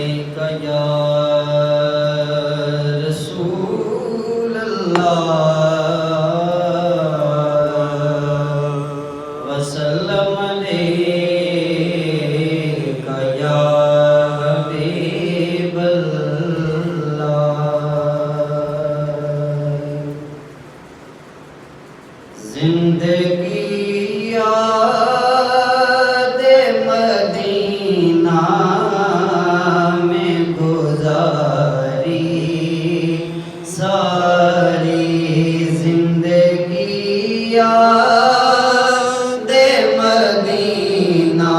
یا رسول اللہ وسلم علیک یا حبیب اللہ زندگی یاد مدینہ ساری زندگی یاد مدینہ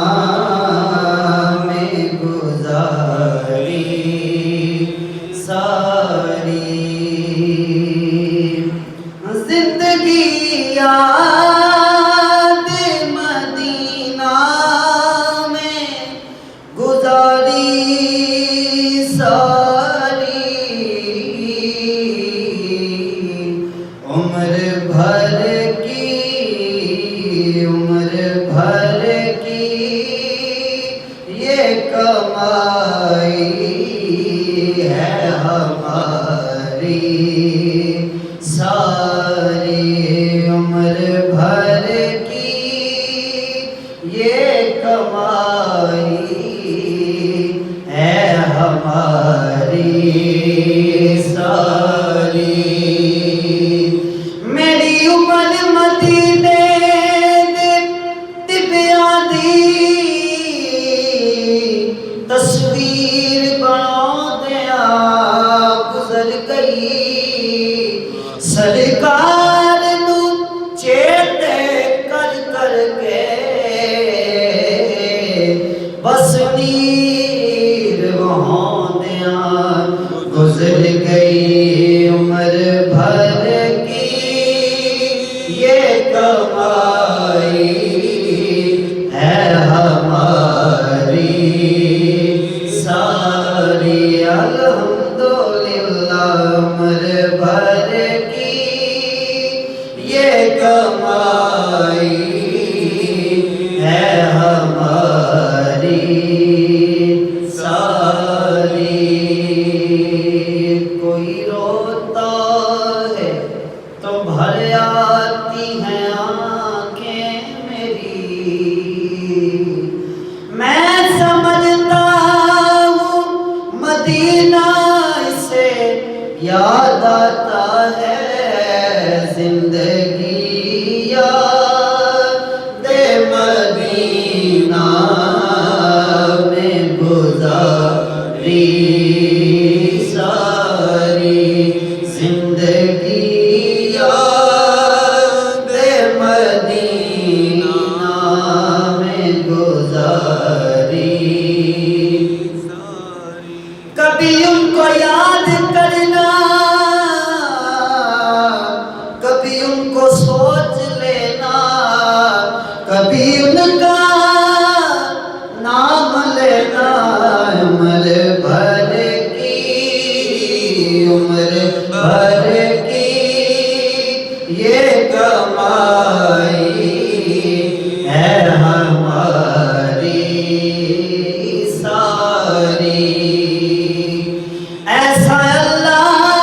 میں گزاری ساری زندگی یاد مدینہ میں گزاری عمر بھر کی یہ کمائی ہے ہماری ساری عمر بھر کی یہ کمائی ہے ہماری ساری تصویر بنا دیا گزر گئی سرکار نو چیتے کر کر کے بس نیر وہاں دیا گزر گئی عمر بھر کی یہ کمائی ہے ہماری ساری الحمدللہ عمر بھر کی یہ کمائی ہے ہماری ساری کوئی روتا ہے تو بھر آتی ہیں آنکھیں میری میں سمجھتا مدینہ سے یاد آتا ہے زندگی یاد مدینہ میں گزاری ساری زندگی یاد مدینہ میں گزاری کبھی ان کو یاد کرنا کبھی ان کو سوچ لینا کبھی ان کا نام لینا عمر بھر کی یہ کمائی ہے ہماری ساری ایسا اللہ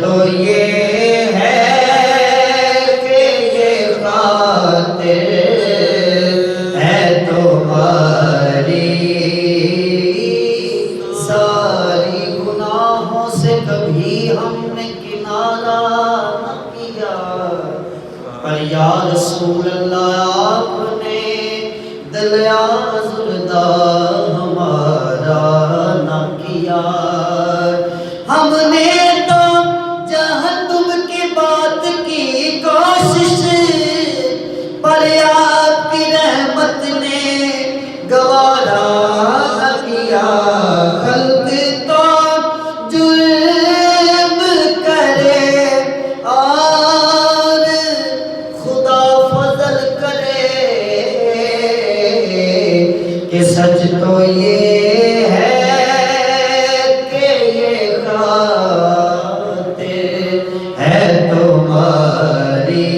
تو یہ ہے کہ یہ خاطر ہے تمہاری، ساری گناہوں سے کبھی ہم نے کنارہ نہ کیا، پر یا رسول اللہ آپ نے دل آزردہ ہمارا نہ کیا۔ ہم نے تو جہنم کی بات کی کوشش، پر آپ کی رحمت نے گوارا نہ کیا۔ خلق تو جرم کرے اور خدا فضل کرے، کہ سچ تو یہ ہے کہ یہ خاطر ہے تمہاری،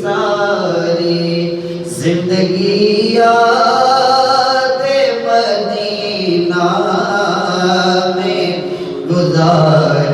ساری زندگی یاد مدینہ میں گزار